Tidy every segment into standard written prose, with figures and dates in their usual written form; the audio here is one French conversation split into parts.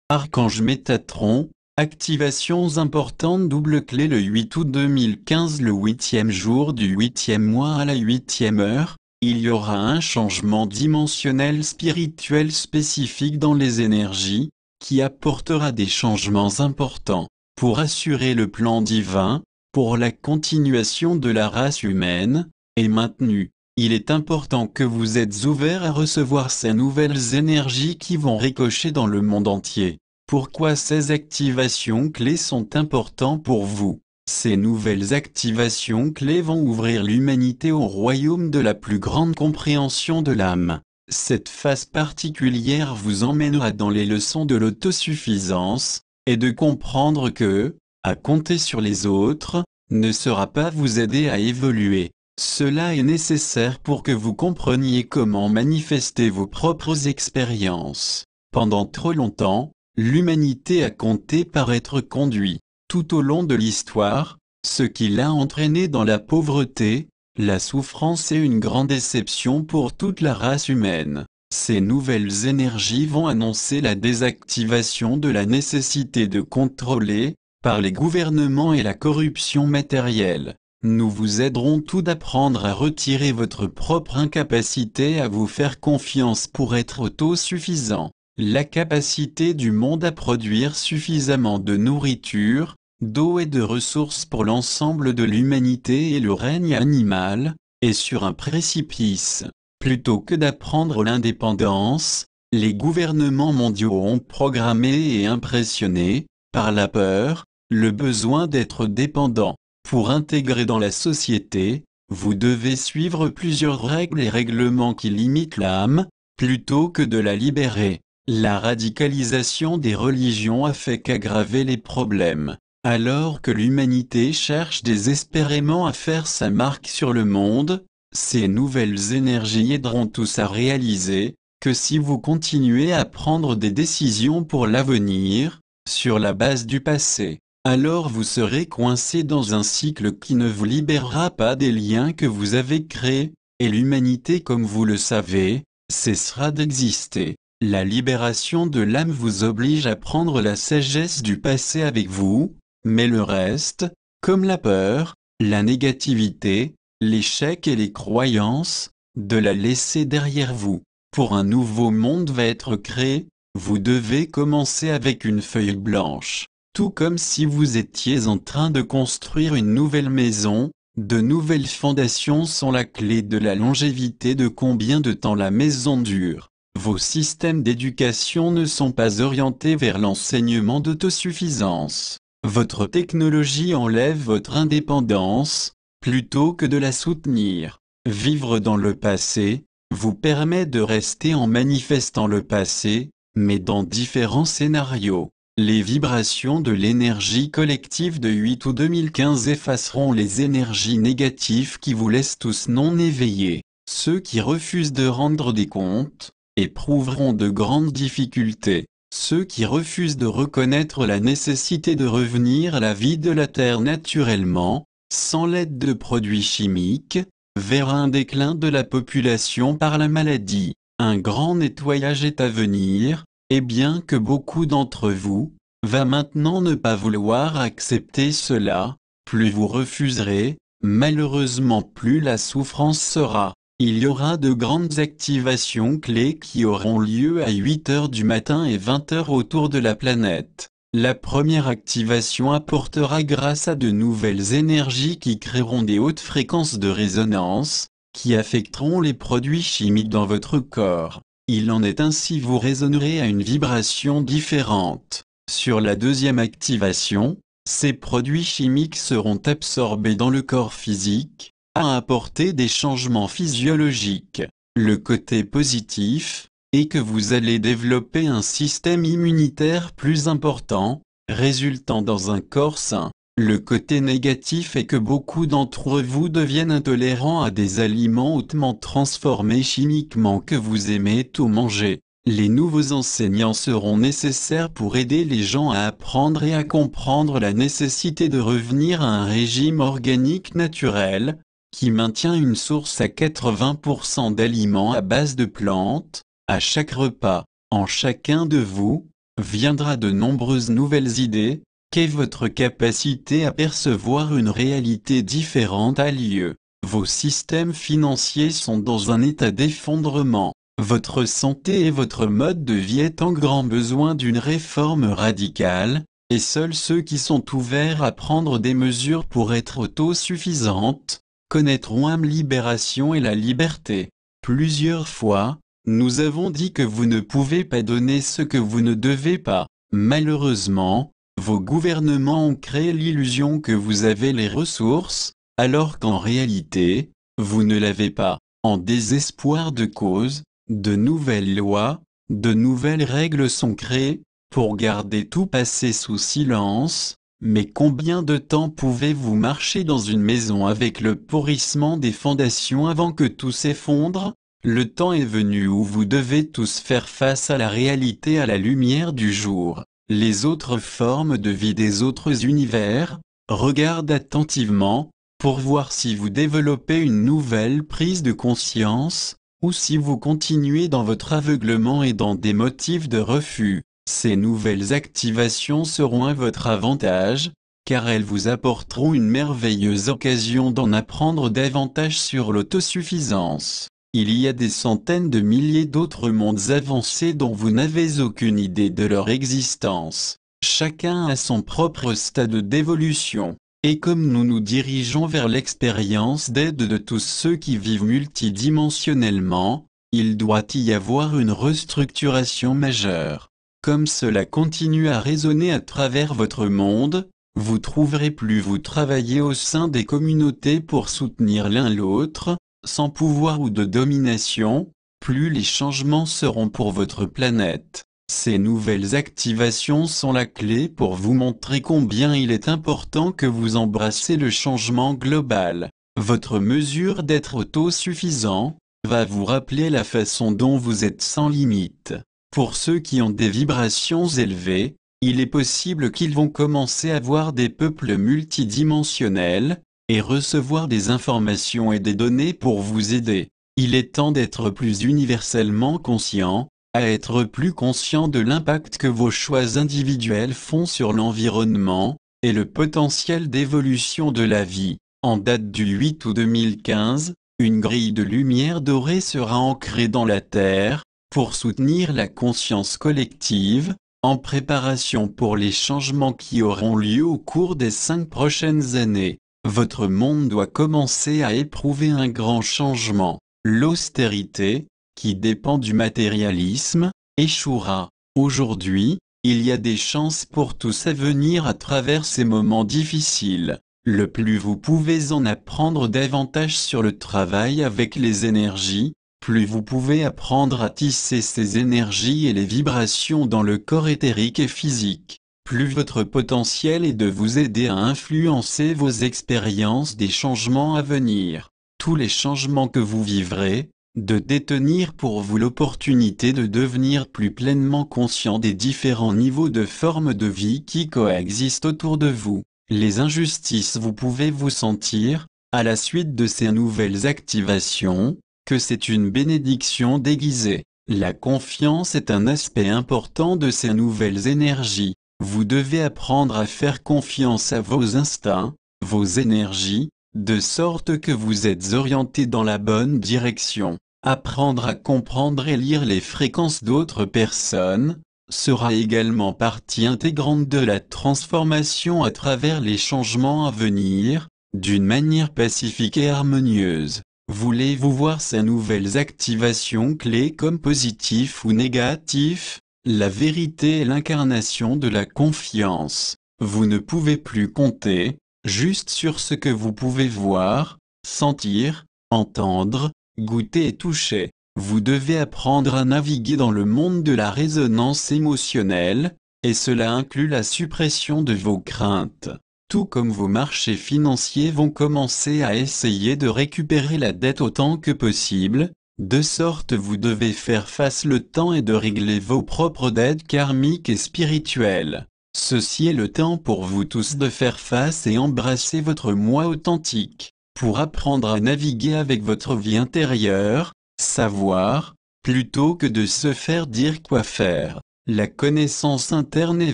Archange Métatron, activations importantes double clé le 8 août 2015, le 8e jour du 8e mois à la 8e heure, il y aura un changement dimensionnel spirituel spécifique dans les énergies, qui apportera des changements importants, pour assurer le plan divin, pour la continuation de la race humaine, et maintenu. Il est important que vous êtes ouverts à recevoir ces nouvelles énergies qui vont ricocher dans le monde entier. Pourquoi ces activations clés sont importantes pour vous? Ces nouvelles activations clés vont ouvrir l'humanité au royaume de la plus grande compréhension de l'âme. Cette phase particulière vous emmènera dans les leçons de l'autosuffisance, et de comprendre que, à compter sur les autres, ne sera pas vous aider à évoluer. Cela est nécessaire pour que vous compreniez comment manifester vos propres expériences. Pendant trop longtemps, l'humanité a compté par être conduit. Tout au long de l'histoire, ce qui l'a entraîné dans la pauvreté, la souffrance et une grande déception pour toute la race humaine. Ces nouvelles énergies vont annoncer la désactivation de la nécessité de contrôler, par les gouvernements et la corruption matérielle. Nous vous aiderons tout d'apprendre à retirer votre propre incapacité à vous faire confiance pour être autosuffisant. La capacité du monde à produire suffisamment de nourriture, d'eau et de ressources pour l'ensemble de l'humanité et le règne animal, est sur un précipice. Plutôt que d'apprendre l'indépendance, les gouvernements mondiaux ont programmé et impressionné, par la peur, le besoin d'être dépendant. Pour intégrer dans la société, vous devez suivre plusieurs règles et règlements qui limitent l'âme, plutôt que de la libérer. La radicalisation des religions a fait qu'aggraver les problèmes. Alors que l'humanité cherche désespérément à faire sa marque sur le monde, ces nouvelles énergies aideront tous à réaliser que si vous continuez à prendre des décisions pour l'avenir, sur la base du passé, alors vous serez coincé dans un cycle qui ne vous libérera pas des liens que vous avez créés, et l'humanité comme vous le savez, cessera d'exister. La libération de l'âme vous oblige à prendre la sagesse du passé avec vous, mais le reste, comme la peur, la négativité, l'échec et les croyances, de la laisser derrière vous. Pour un nouveau monde va être créé, vous devez commencer avec une feuille blanche. Tout comme si vous étiez en train de construire une nouvelle maison, de nouvelles fondations sont la clé de la longévité de combien de temps la maison dure. Vos systèmes d'éducation ne sont pas orientés vers l'enseignement d'autosuffisance. Votre technologie enlève votre indépendance, plutôt que de la soutenir. Vivre dans le passé, vous permet de rester en manifestant le passé, mais dans différents scénarios. Les vibrations de l'énergie collective de 8 août 2015 effaceront les énergies négatives qui vous laissent tous non éveillés. Ceux qui refusent de rendre des comptes, éprouveront de grandes difficultés. Ceux qui refusent de reconnaître la nécessité de revenir à la vie de la Terre naturellement, sans l'aide de produits chimiques, verra un déclin de la population par la maladie. Un grand nettoyage est à venir, et bien que beaucoup d'entre vous, va maintenant ne pas vouloir accepter cela, plus vous refuserez, malheureusement plus la souffrance sera. Il y aura de grandes activations clés qui auront lieu à 8 heures du matin et 20 heures autour de la planète. La première activation apportera grâce à de nouvelles énergies qui créeront des hautes fréquences de résonance, qui affecteront les produits chimiques dans votre corps. Il en est ainsi vous résonnerez à une vibration différente. Sur la deuxième activation, ces produits chimiques seront absorbés dans le corps physique, à apporter des changements physiologiques. Le côté positif est que vous allez développer un système immunitaire plus important, résultant dans un corps sain. Le côté négatif est que beaucoup d'entre vous deviennent intolérants à des aliments hautement transformés chimiquement que vous aimez tout manger. Les nouveaux enseignants seront nécessaires pour aider les gens à apprendre et à comprendre la nécessité de revenir à un régime organique naturel, qui maintient une source à 80% d'aliments à base de plantes, à chaque repas. En chacun de vous, viendra de nombreuses nouvelles idées, qu'est votre capacité à percevoir une réalité différente a lieu. Vos systèmes financiers sont dans un état d'effondrement. Votre santé et votre mode de vie est en grand besoin d'une réforme radicale, et seuls ceux qui sont ouverts à prendre des mesures pour être autosuffisantes, connaîtront la libération et la liberté. Plusieurs fois, nous avons dit que vous ne pouvez pas donner ce que vous ne devez pas. Malheureusement, vos gouvernements ont créé l'illusion que vous avez les ressources, alors qu'en réalité, vous ne l'avez pas. En désespoir de cause, de nouvelles lois, de nouvelles règles sont créées, pour garder tout passé sous silence, mais combien de temps pouvez-vous marcher dans une maison avec le pourrissement des fondations avant que tout s'effondre? Le temps est venu où vous devez tous faire face à la réalité à la lumière du jour. Les autres formes de vie des autres univers, regardent attentivement, pour voir si vous développez une nouvelle prise de conscience, ou si vous continuez dans votre aveuglement et dans des motifs de refus. Ces nouvelles activations seront à votre avantage, car elles vous apporteront une merveilleuse occasion d'en apprendre davantage sur l'autosuffisance. Il y a des centaines de milliers d'autres mondes avancés dont vous n'avez aucune idée de leur existence. Chacun a son propre stade d'évolution. Et comme nous nous dirigeons vers l'expérience d'aide de tous ceux qui vivent multidimensionnellement, il doit y avoir une restructuration majeure. Comme cela continue à résonner à travers votre monde, vous trouverez plus vous travailler au sein des communautés pour soutenir l'un l'autre, sans pouvoir ou de domination, plus les changements seront pour votre planète. Ces nouvelles activations sont la clé pour vous montrer combien il est important que vous embrassez le changement global. Votre mesure d'être autosuffisant va vous rappeler la façon dont vous êtes sans limite. Pour ceux qui ont des vibrations élevées, il est possible qu'ils vont commencer à voir des peuples multidimensionnels, et recevoir des informations et des données pour vous aider. Il est temps d'être plus universellement conscient, à être plus conscient de l'impact que vos choix individuels font sur l'environnement, et le potentiel d'évolution de la vie. En date du 8 août 2015, une grille de lumière dorée sera ancrée dans la Terre, pour soutenir la conscience collective, en préparation pour les changements qui auront lieu au cours des 5 prochaines années. Votre monde doit commencer à éprouver un grand changement. L'austérité, qui dépend du matérialisme, échouera. Aujourd'hui, il y a des chances pour tous à venir à travers ces moments difficiles. Le plus vous pouvez en apprendre davantage sur le travail avec les énergies, plus vous pouvez apprendre à tisser ces énergies et les vibrations dans le corps éthérique et physique. Plus votre potentiel est de vous aider à influencer vos expériences des changements à venir. Tous les changements que vous vivrez, de détenir pour vous l'opportunité de devenir plus pleinement conscient des différents niveaux de formes de vie qui coexistent autour de vous. Les injustices vous pouvez vous sentir, à la suite de ces nouvelles activations, que c'est une bénédiction déguisée. La confiance est un aspect important de ces nouvelles énergies. Vous devez apprendre à faire confiance à vos instincts, vos énergies, de sorte que vous êtes orienté dans la bonne direction. Apprendre à comprendre et lire les fréquences d'autres personnes sera également partie intégrante de la transformation à travers les changements à venir, d'une manière pacifique et harmonieuse. Voulez-vous voir ces nouvelles activations clés comme positifs ou négatifs? La vérité est l'incarnation de la confiance. Vous ne pouvez plus compter, juste sur ce que vous pouvez voir, sentir, entendre, goûter et toucher. Vous devez apprendre à naviguer dans le monde de la résonance émotionnelle, et cela inclut la suppression de vos craintes. Tout comme vos marchés financiers vont commencer à essayer de récupérer la dette autant que possible, de sorte vous devez faire face le temps et de régler vos propres dettes karmiques et spirituelles. Ceci est le temps pour vous tous de faire face et embrasser votre moi authentique, pour apprendre à naviguer avec votre vie intérieure, savoir, plutôt que de se faire dire quoi faire. La connaissance interne est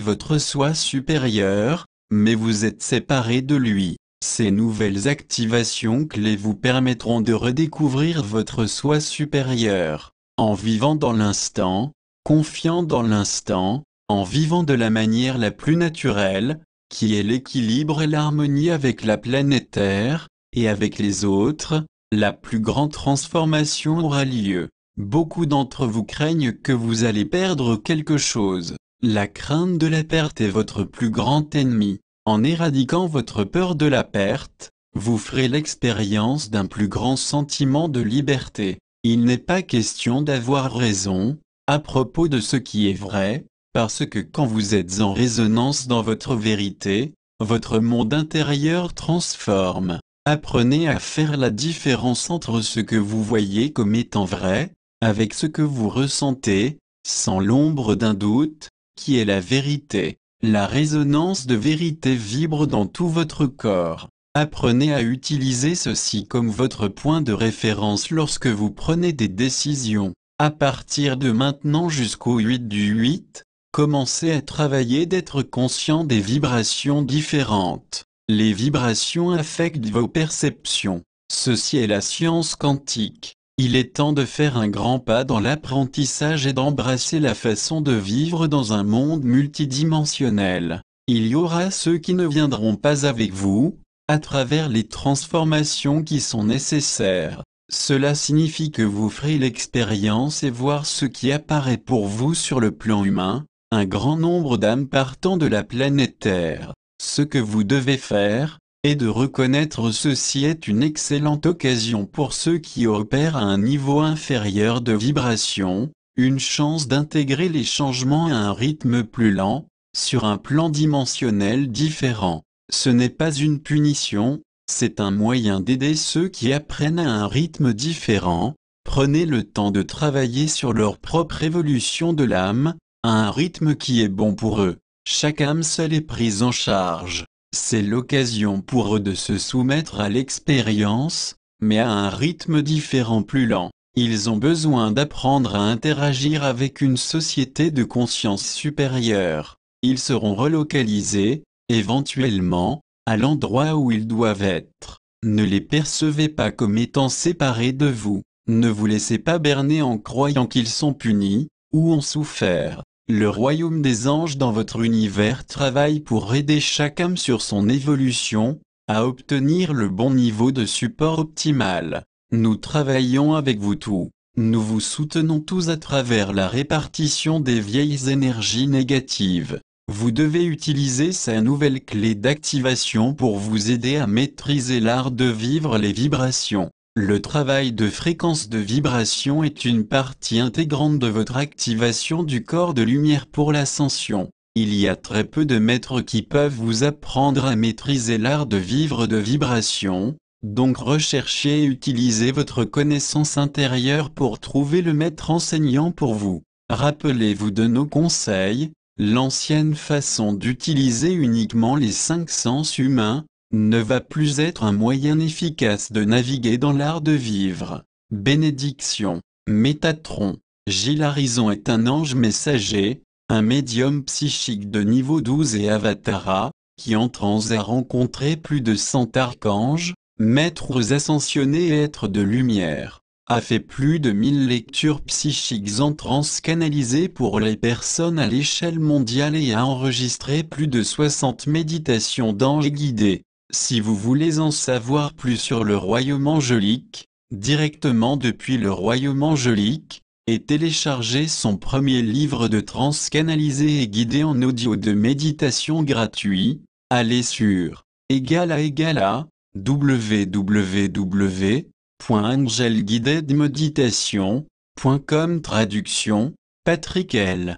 votre soi supérieur, mais vous êtes séparé de lui. Ces nouvelles activations clés vous permettront de redécouvrir votre soi supérieur, en vivant dans l'instant, confiant dans l'instant, en vivant de la manière la plus naturelle, qui est l'équilibre et l'harmonie avec la planète Terre, et avec les autres. La plus grande transformation aura lieu. Beaucoup d'entre vous craignent que vous allez perdre quelque chose. La crainte de la perte est votre plus grand ennemi. En éradiquant votre peur de la perte, vous ferez l'expérience d'un plus grand sentiment de liberté. Il n'est pas question d'avoir raison, à propos de ce qui est vrai, parce que quand vous êtes en résonance dans votre vérité, votre monde intérieur transforme. Apprenez à faire la différence entre ce que vous voyez comme étant vrai, avec ce que vous ressentez, sans l'ombre d'un doute, qui est la vérité. La résonance de vérité vibre dans tout votre corps. Apprenez à utiliser ceci comme votre point de référence lorsque vous prenez des décisions. À partir de maintenant jusqu'au 8/8, commencez à travailler d'être conscient des vibrations différentes. Les vibrations affectent vos perceptions. Ceci est la science quantique. Il est temps de faire un grand pas dans l'apprentissage et d'embrasser la façon de vivre dans un monde multidimensionnel. Il y aura ceux qui ne viendront pas avec vous, à travers les transformations qui sont nécessaires. Cela signifie que vous ferez l'expérience et voir ce qui apparaît pour vous sur le plan humain, un grand nombre d'âmes partant de la planète Terre. Ce que vous devez faire, est de reconnaître ceci est une excellente occasion pour ceux qui opèrent à un niveau inférieur de vibration, une chance d'intégrer les changements à un rythme plus lent, sur un plan dimensionnel différent. Ce n'est pas une punition, c'est un moyen d'aider ceux qui apprennent à un rythme différent. Prenez le temps de travailler sur leur propre évolution de l'âme, à un rythme qui est bon pour eux. Chaque âme seule est prise en charge. C'est l'occasion pour eux de se soumettre à l'expérience, mais à un rythme différent plus lent. Ils ont besoin d'apprendre à interagir avec une société de conscience supérieure. Ils seront relocalisés, éventuellement, à l'endroit où ils doivent être. Ne les percevez pas comme étant séparés de vous. Ne vous laissez pas berner en croyant qu'ils sont punis, ou ont souffert. Le royaume des anges dans votre univers travaille pour aider chaque âme sur son évolution, à obtenir le bon niveau de support optimal. Nous travaillons avec vous tous. Nous vous soutenons tous à travers la répartition des vieilles énergies négatives. Vous devez utiliser sa nouvelle clé d'activation pour vous aider à maîtriser l'art de vivre les vibrations. Le travail de fréquence de vibration est une partie intégrante de votre activation du corps de lumière pour l'ascension. Il y a très peu de maîtres qui peuvent vous apprendre à maîtriser l'art de vivre de vibration, donc recherchez et utilisez votre connaissance intérieure pour trouver le maître enseignant pour vous. Rappelez-vous de nos conseils, l'ancienne façon d'utiliser uniquement les 5 sens humains, ne va plus être un moyen efficace de naviguer dans l'art de vivre. Bénédiction. Métatron. Gilles Harrison est un ange messager, un médium psychique de niveau 12 et avatara, qui en transe a rencontré plus de 100 archanges, maîtres ascensionnés et êtres de lumière, a fait plus de 1000 lectures psychiques en transe canalisées pour les personnes à l'échelle mondiale et a enregistré plus de 60 méditations d'anges guidés. Si vous voulez en savoir plus sur le royaume angélique, directement depuis le royaume angélique, et téléchargez son premier livre de transe canalisé et guidé en audio de méditation gratuit, allez sur www.angelguidedmeditation.com. Traduction, Patrick L.